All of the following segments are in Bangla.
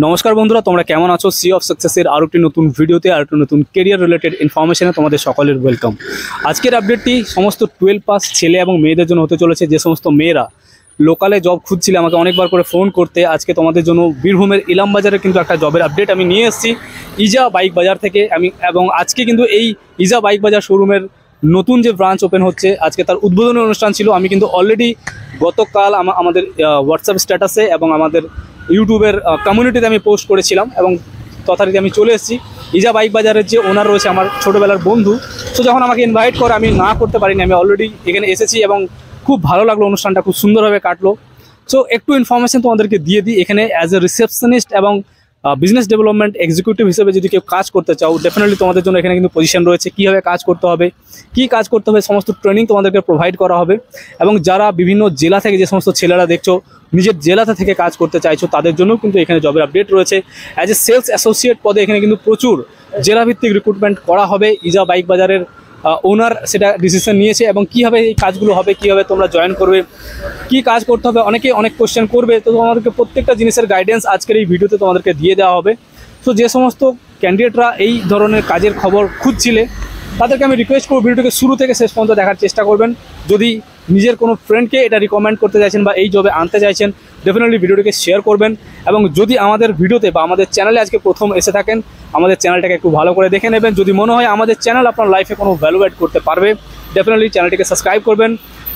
নমস্কার বন্ধুরা, তোমরা কেমন আছো? সি অফ সাকসেসের আরও একটি নতুন ভিডিওতে আর একটি নতুন কেরিয়ার রিলেটেড ইনফরমেশনে তোমাদের সকলের ওয়েলকাম। আজকের আপডেটটি সমস্ত 12 পাস ছেলে এবং মেয়েদের জন্য হতে চলেছে। যে সমস্ত মেয়েরা লোকালে জব খুঁজছিলে, আমাকে অনেকবার করে ফোন করতে, আজকে তোমাদের জন্য বীরভূমের ইলামবাজারে কিন্তু একটা জবের আপডেট আমি নিয়ে এসেছি ইজা বাইক বাজার থেকে। এবং আজকে কিন্তু এই ইজা বাইক বাজার শোরুমের নতুন যে ব্রাঞ্চ ওপেন হচ্ছে, আজকে তার উদ্বোধনী অনুষ্ঠান ছিল। আমি কিন্তু অলরেডি গতকাল আমাদের হোয়াটসঅ্যাপ স্ট্যাটাসে এবং আমাদের ইউটিউবের কমিউনিটিতে আমি পোস্ট করেছিলাম এবং তথারীতি আমি চলে এসেছি। ইজা বাইক বাজারের যে ওনার রয়েছে আমার ছোটোবেলার বন্ধু, সো যখন আমাকে ইনভাইট করে আমি না করতে পারিনি, আমি অলরেডি এখানে এসেছি এবং খুব ভালো লাগলো, অনুষ্ঠানটা খুব সুন্দরভাবে কাটলো। সো একটু ইনফরমেশন তোমাদেরকে দিয়ে দিই। এখানে অ্যাজ এ রিসেপশনিস্ট এবং বিজনেস ডেভেলপমেন্ট এক্সিকিউটিভ হিসেবে যদি কেউ কাজ করতে চাও, ডেফিনেটলি তোমাদের জন্য এখানে কিন্তু পজিশন রয়েছে। কীভাবে কাজ করতে হবে, কী কাজ করতে হবে, সমস্ত ট্রেনিং তোমাদেরকে প্রোভাইড করা হবে। এবং যারা বিভিন্ন জেলা থেকে, যে সমস্ত ছেলেরা দেখছো নিজের জেলাতে থেকে কাজ করতে চাইছো, তাদের জন্যও কিন্তু এখানে জবের আপডেট রয়েছে। অ্যাজ এ সেলস অ্যাসোসিয়েট পদে এখানে কিন্তু প্রচুর জেলাভিত্তিক রিক্রুটমেন্ট করা হবে। ইজা বাইক বাজারের ওনার সেটা ডিসিশন নিয়েছে এবং কীভাবে এই কাজগুলো হবে, কীভাবে তোমরা জয়েন করবে, কী কাজ করতে হবে, অনেকে অনেক কোশ্চেন করবে। তো তোমাদেরকে প্রত্যেকটা জিনিসের গাইডেন্স আজকের এই ভিডিওতে তোমাদেরকে দিয়ে দেওয়া হবে। তো যে সমস্ত ক্যান্ডিডেটরা এই ধরনের কাজের খবর খুঁজছিলে, তাদেরকে আমি রিকোয়েস্ট করব ভিডিওটাকে শুরু থেকে শেষ পর্যন্ত দেখার চেষ্টা করবেন। যদি নিজের কোনো ফ্রেন্ডকে এটা রিকমেন্ড করতে চাইছেন বা এই জবে আনতে চাইছেন, ডেফিনেটলি ভিডিওটিকে শেয়ার করবেন। এবং যদি আমাদের ভিডিওতে বা আমাদের চ্যানেলে আজকে প্রথম এসে থাকেন, আমাদের চ্যানেলটাকে একটু ভালো করে দেখে নেবেন। যদি মনে হয় আমাদের চ্যানেল আপনার লাইফে কোনো ভ্যালু অ্যাড করতে পারবে, ডেফিনেটলি চ্যানেলটিকে সাবস্ক্রাইব করবেন।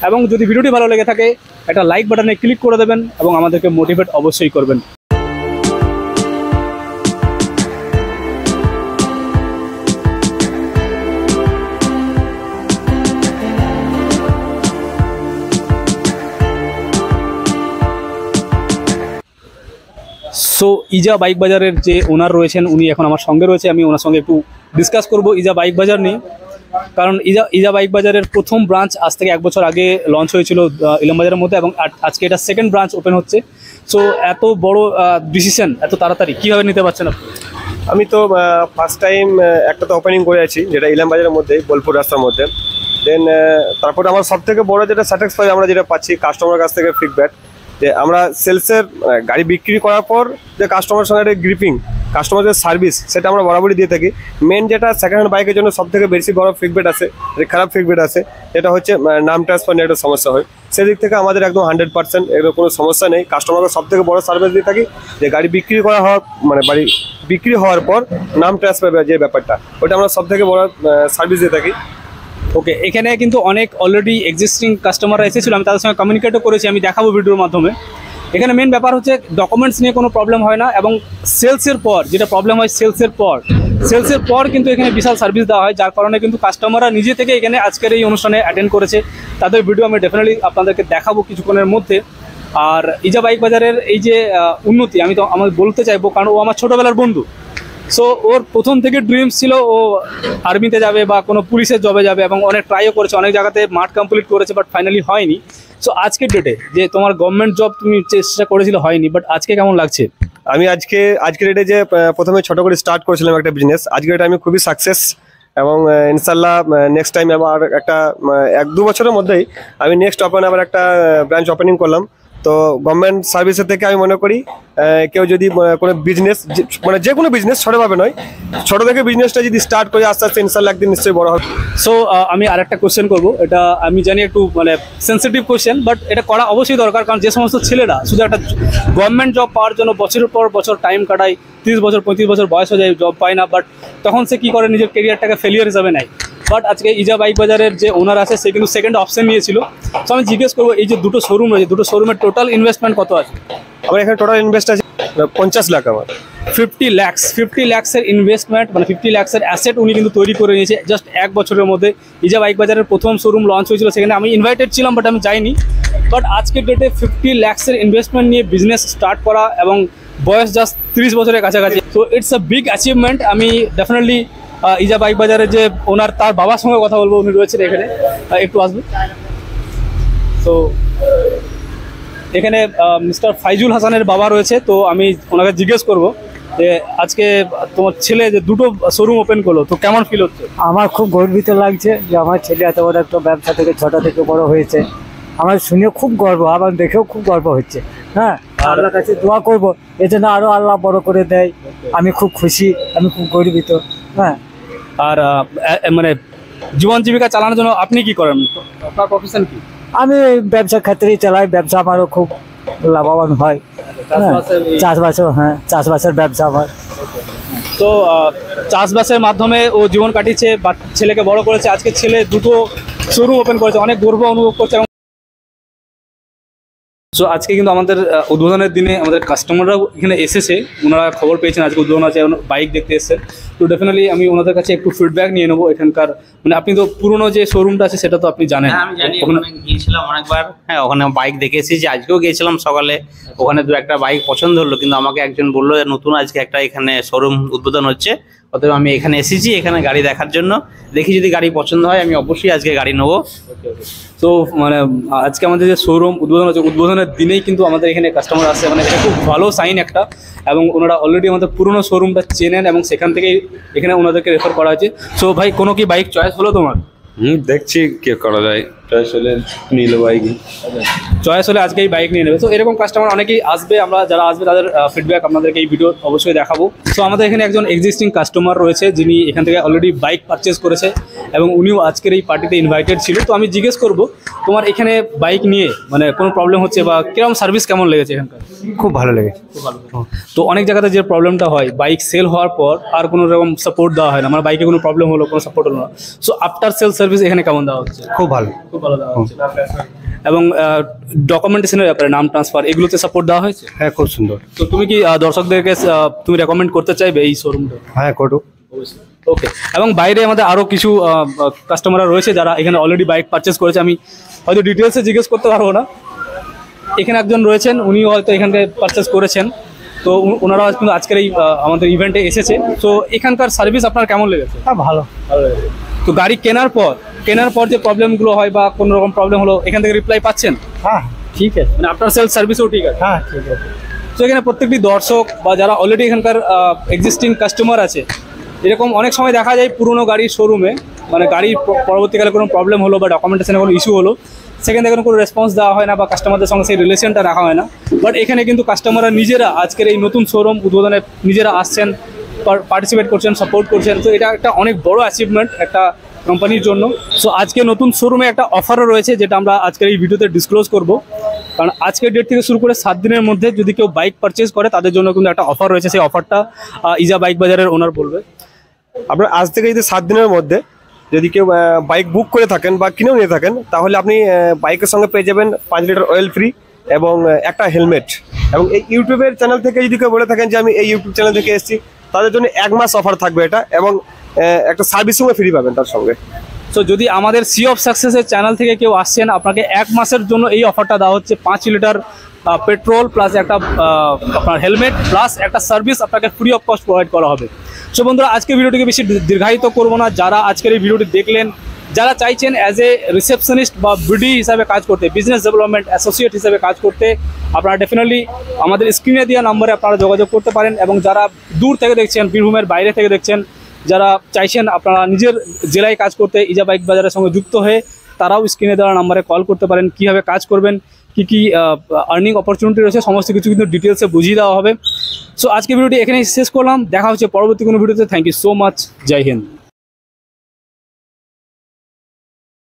এবং যদি ভিডিওটি ভালো লেগে থাকে, একটা লাইক বাটনে ক্লিক করে দেবেন এবং আমাদেরকে মোটিভেট অবশ্যই করবেন। সো ইজা বাইক বাজারের যে ওনার রয়েছেন, উনি এখন আমার সঙ্গে রয়েছে। আমি ওনার সঙ্গে একটু ডিসকাস করব ইজা বাইক বাজার নিয়ে। কারণ ইজা বাইক বাজারের প্রথম ব্রাঞ্চ আজ থেকে 1 বছর আগে লঞ্চ হয়েছিল ইলামবাজারের মধ্যে, এবং আজকে এটা সেকেন্ড ব্রাঞ্চ ওপেন হচ্ছে। সো এত বড় ডিসিশন এত তাড়াতাড়ি কীভাবে নিতে পারছেন আপনি? আমি তো ফার্স্ট টাইম একটা তো ওপেনিং করে আছি, যেটা ইলামবাজারের মধ্যে, বোলপুর রাস্তার মধ্যে। দেন তারপরে আমার সবথেকে বড় যেটা স্যাটিসফাই আমরা যেটা পাচ্ছি কাস্টমার কাছ থেকে ফিডব্যাক, যে আমরা সেলসের গাড়ি বিক্রি করার পর যে কাস্টমার সঙ্গে একটা গ্রিপিং, কাস্টমারের সার্ভিস, সেটা আমরা বরাবরই দিয়ে থাকি। মেন যেটা সেকেন্ড হ্যান্ড বাইকের জন্য সবথেকে বেশি বড় ফিডব্যাক আছে, যে খারাপ ফিডব্যাক আছে, যেটা হচ্ছে নাম ট্রান্সফার নিয়ে একটা সমস্যা হয়। সেদিক থেকে আমাদের একদম 100% এগুলো কোনো সমস্যা নেই। কাস্টমারকে সবথেকে বড় সার্ভিস দিয়ে থাকি, যে গাড়ি বিক্রি করা হওয়ার বাড়ি বিক্রি হওয়ার পর নাম ট্রান্সফার যে ব্যাপারটা, ওটা আমরা সবথেকে বড় সার্ভিস দিয়ে থাকি। ওকে, এখানে কিন্তু অনেক অলরেডি এক্সিস্টিং কাস্টমাররা এসেছিলো, আমি তাদের সঙ্গে কমিউনিকেটও করেছি, আমি দেখাবো ভিডিওর মাধ্যমে। এখানে মেন ব্যাপার হচ্ছে ডকুমেন্টস নিয়ে কোনো প্রবলেম হয় না, এবং সেলসের পর যেটা প্রবলেম হয়, সেলসের পর কিন্তু এখানে বিশাল সার্ভিস দেওয়া হয়, যার কারণে কিন্তু কাস্টমাররা নিজে থেকে এখানে আজকের এই অনুষ্ঠানে অ্যাটেন্ড করেছে। তাদের ভিডিও আমি ডেফিনেটলি আপনাদেরকে দেখাবো কিছুক্ষণের মধ্যে। আর ইজা বাইক বাজারের এই যে উন্নতি, আমি তো আমার বলতে চাইবো, কারণ ও আমার ছোটোবেলার বন্ধু। সো ওর প্রথম থেকে ড্রিমস ছিল ও আর্মিতে যাবে বা কোনো পুলিশের জবে যাবে, এবং অনেক ট্রাইও করেছে, অনেক জায়গাতে মাঠ কমপ্লিট করেছে, বাট ফাইনালি হয়নি। সো আজকের ডেটে যে তোমার গভর্নমেন্ট জব তুমি চেষ্টা করেছিল, হয়নি, বাট আজকে কেমন লাগছে? আমি আজকের ডেটে যে প্রথমে ছোট করে স্টার্ট করেছিলাম একটা বিজনেস, আজকের ডেটে আমি খুবই সাকসেস, এবং ইনশাল্লাহ নেক্সট টাইম আবার একটা 1-2 বছরের মধ্যেই আমি নেক্সট আবার একটা ব্রাঞ্চ ওপেনিং করলাম। তো গভর্নমেন্ট সার্ভিসের থেকে আমি মনে করি কেউ যদি কোনো বিজনেস, যে কোনো বিজনেস ছোটোভাবে নয়, ছোটো থেকে বিজনেসটা যদি স্টার্ট করে আস্তে আস্তে ইনশাল্লাহ একদিন নিশ্চয়ই বড় হবে। সো আমি আরেকটা কোশ্চেন করবো, এটা আমি জানি একটু সেন্সিটিভ কোশ্চেন, বাট এটা করা অবশ্যই দরকার। কারণ যে সমস্ত ছেলেরা শুধু একটা গভর্নমেন্ট জব পাওয়ার জন্য বছরের পর বছর টাইম কাটায়, 30 বছর 35 বছর বয়স হয়ে যায়, জব পায় না, বাট তখন সে কী করে, নিজের কেরিয়ারটাকে ফেলিয়ার হিসাবে নেয়। বাট আজকে ইজা বাইক বাজারের যে ওনার আছে, সে কিন্তু সেকেন্ড অপশন নিয়েছিল। সো আমি জিজ্ঞেস করবো, এই যে দুটো শোরুম রয়েছে, দুটো শোরুমের টোটাল ইনভেস্টমেন্ট কত আছে? আমার এখানে টোটাল ইনভেস্ট আছে 50 লাখ। আমার 50 লাখসের ইনভেস্টমেন্ট, 50 লাখসের অ্যাসেট উনি কিন্তু তৈরি করে নিয়েছে জাস্ট 1 বছরের মধ্যে। ইজা বাইক বাজারের প্রথম শোরুম লঞ্চ হয়েছিল, সেখানে আমি ইনভাইটেড ছিলাম, বাট আমি যাইনি। বাট আজকের ডেটে 50 লাখসের ইনভেস্টমেন্ট নিয়ে বিজনেস স্টার্ট করা, এবং বয়স জাস্ট 30 বছরের কাছাকাছি। So it's a big achievement. আমি ডেফিনেটলি ইজা বাইক বাজারের যে ওনার, তার বাবার সঙ্গে কথা বলবো, উনি রয়েছেন এখানে, একটু আসবে। তো এখানে মিস্টার ফাইজুল হাসানের বাবা রয়েছে, তো আমি ওনাকে জিজ্ঞেস করব যে আজকে তোমার ছেলে যে দুটো শোরুম ওপেন করলো, তো কেমন ফিল হচ্ছে? আমার খুব গর্বিত লাগছে যে আমার ছেলে এত বড় একটা ব্যবসা থেকে ছোট থেকে বড় হয়েছে। আমার শুনে খুব গর্ব, আবার দেখেও খুব গর্ব হচ্ছে। হ্যাঁ, আল্লাহর কাছে দোয়া করব এই জন্য আরো আল্লাহ বড় করে দেয়। আমি খুব খুশি, আমি খুব গর্বিত। হ্যাঁ, আর মানে জীবন জীবিকা চালানোর জন্য আপনি কি করেন, আপনার প্রফেশন কি? আমি ব্যবসা ক্ষেত্রেই চালাই, ব্যবসা আমারও খুব লাভবান হয়। চাষবাসও, হ্যাঁ চাষবাসের ব্যবসা আমার। তো চাষবাসের মাধ্যমে ও জীবন কাটিয়েছে, বা ছেলেকে বড় করেছে, আজকে ছেলে দুটো শোরুম ওপেন করেছে, অনেক গর্ব অনুভব করছে। সো আজকে কিন্তু আমাদের উদ্বোধনের দিনে আমাদের কাস্টমাররাও এখানে এসেছে, ওনারা খবর পেয়েছেন আজকে উদ্বোধন আছে, বাইক দেখতে এসেছেন। তো ডেফিনেটলি আমি ওনাদের কাছে একটু ফিডব্যাক নিয়ে নেবো এখানকার। মানে আপনি তো পুরনো যে শোরুমটা আছে সেটা তো আপনি জানেন। হ্যাঁ, আমি জানি, ওখানে গিয়েছিলাম অনেকবার। হ্যাঁ, ওখানে বাইক দেখে এসেছি, আজকেও গিয়েছিলাম সকালে, ওখানে দু একটা বাইক পছন্দ হলো, কিন্তু আমাকে একজন বললো যে নতুন আজকে একটা এখানে শোরুম উদ্বোধন হচ্ছে, অতএব আমি এখানে এসেছি এখানে গাড়ি দেখার জন্য। দেখি যদি গাড়ি পছন্দ হয় আমি অবশ্যই আজকে গাড়ি নেবো। তো মানে আজকে আমাদের যে শোরুম উদ্বোধন হচ্ছে, উদ্বোধনের দিনেই কিন্তু আমাদের এখানে কাস্টমার আসছে, মানে এটা খুব ভালো সাইন একটা। এবং ওনারা অলরেডি আমাদের পুরনো শোরুমটা চেনেন এবং সেখান থেকেই এখানে ওনাদেরকে রেফার করা হয়েছে। সো ভাই, কোনো কি বাইক চয়েস হলো তোমার? দেখছি কি করা যায়, চয়েস হলে নিল বাইক। চয়েস হলে আজকে এই বাইক নিয়ে নেবে। তো এরকম কাস্টমার অনেকেই আসবে, আমরা যারা আসবে তাদের ফিডব্যাক আপনাদেরকে এই ভিডিও অবশ্যই দেখাবো। সো আমাদের এখানে একজন এক্সিস্টিং কাস্টমার রয়েছে যিনি এখান থেকে অলরেডি বাইক পারচেস করেছে এবং উনিও আজকের এই পার্টিতে ইনভাইটেড ছিল। তো আমি জিজ্ঞেস করবো, তোমার এখানে বাইক নিয়ে মানে কোনো প্রবলেম হচ্ছে বা কিরকম সার্ভিস কেমন লেগেছে এখানকার? খুব ভালো লেগেছে। খুব ভালো। তো অনেক জায়গাতে যে প্রবলেমটা হয়, বাইক সেল হওয়ার পর আর কোনো রকম সাপোর্ট দেওয়া হয় না, মানে বাইকে কোনো প্রবলেম হলো, কোনো সাপোর্ট হলো না। সো আফটার সেল সার্ভিস এখানে কেমন দেওয়া হচ্ছে? খুব ভালো। খুব ভালো দেওয়া হচ্ছে। এবং ডকুমেন্টেশনের ব্যাপারে, নাম ট্রান্সফার, এগুলোতে সাপোর্ট দেওয়া হয়েছে? হ্যাঁ, খুব সুন্দর। তো তুমি কি দর্শকদেরকে তুমি রেকমেন্ড করতে চাইবে এই শোরুমটা? হ্যাঁ, করো। ওকে। এবং বাইরে আমাদের আরও কিছু কাস্টমাররা রয়েছে যারা এখানে অলরেডি বাইক পারচেস করেছে, আমি হয়তো ডিটেলসে জিজ্ঞেস করতে পারবো না। এখানে একজন রয়েছেন, উনিও হয়তো এখানকে পারচেস করেছেন। তো ওনারা কিন্তু আজকের এই আমাদের ইভেন্টে এসেছে। তো এখানকার সার্ভিস আপনার কেমন লেগেছে? হ্যাঁ, ভালো। ভালো লেগেছে। তো গাড়ি কেনার পর যে প্রবলেমগুলো হয় বা কোনো রকম প্রবলেম হলো, এখান থেকে রিপ্লাই পাচ্ছেন? হ্যাঁ, ঠিক আছে। মানে আফটার সেল সার্ভিসও ঠিক আছে? হ্যাঁ, ঠিক আছে। তো এখানে প্রত্যেকটি দর্শক বা যারা অলরেডি এখানকার এক্সিস্টিং কাস্টমার আছে, এরকম অনেক সময় দেখা যায় পুরনো গাড়ির শোরুমে, মানে গাড়ির পরবর্তীকালে কোনো প্রবলেম হলো বা ডকুমেন্টেশনে কোনো ইস্যু হলো, সেখান থেকে কোনো রেসপন্স দেওয়া হয় না বা কাস্টমারদের সঙ্গে সেই রিলেশনটা রাখা হয় না। বাট এখানে কিন্তু কাস্টমাররা নিজেরা আজকের এই নতুন শোরুম উদ্বোধনে নিজেরা আসছেন, পার্টিসিপেট করছেন, সাপোর্ট করছেন। তো এটা একটা অনেক বড় অ্যাচিভমেন্ট একটা কোম্পানির জন্য। সো আজকে নতুন শোরুমে একটা অফারও রয়েছে, যেটা আমরা আজকের এই ভিডিওতে ডিসক্লোজ করব। কারণ আজকের ডেট থেকে শুরু করে 7 দিনের মধ্যে যদি কেউ বাইক পারচেজ করে তাদের জন্য কিন্তু একটা অফার রয়েছে। সেই অফারটা ইজা বাইক বাজারের ওনার বলবে। আপনার আজ থেকে যদি 7 দিনের মধ্যে যদি কেউ বাইক বুক করে থাকেন বা কিনেও নিয়ে থাকেন, তাহলে আপনি বাইকের সঙ্গে পেয়ে যাবেন 5 লিটার অয়েল ফ্রি এবং একটা হেলমেট। এবং এই ইউটিউবের চ্যানেল থেকে যদি কেউ বলে থাকেন যে আমি এই ইউটিউব চ্যানেল থেকে এসেছি, তাদের জন্য 1 মাস অফার থাকবে এটা, এবং একটা সার্ভিসিংও ফ্রি পাবেন তার সঙ্গে। সো যদি আমাদের সি অফ সাকসেসের চ্যানেল থেকে কেউ আসছেন, আপনাকে 1 মাসের জন্য এই অফারটা দেওয়া হচ্ছে। 5 লিটার পেট্রোল প্লাস একটা আপনার হেলমেট প্লাস একটা সার্ভিস আপনাকে ফ্রি অফ কস্ট প্রোভাইড করা হবে। সো বন্ধুরা, আজকে ভিডিওটিকে বেশি দীর্ঘায়িত করবো না। যারা আজকের এই ভিডিওটি দেখলেন, যারা চাইছেন অ্যাজ এ রিসেপশনিস্ট বা বিডি হিসাবে কাজ করতে, বিজনেস ডেভেলপমেন্ট অ্যাসোসিয়েট হিসাবে কাজ করতে, আপনারা ডেফিনেটলি আমাদের স্ক্রিনে দেওয়া নম্বরে আপনারা যোগাযোগ করতে পারেন। এবং যারা দূর থেকে দেখছেন, বীরভূমের বাইরে থেকে দেখছেন, যারা চাইছেন আপনারা নিজের জেলায় কাজ করতে, ইজা বাইক বাজারের সঙ্গে যুক্ত হয়ে, তারাও স্ক্রিনে দেওয়া নম্বরে কল করতে পারেন। কীভাবে কাজ করবেন, কী আর্নিং অপরচুনিটি রয়েছে, সমস্ত কিছু কিন্তু ডিটেলসে বুঝিয়ে দেওয়া হবে। সো আজকে ভিডিওটি এখানেই শেষ করলাম। দেখা হচ্ছে পরবর্তী কোনো ভিডিওতে। Thank you so much. Jai Hind.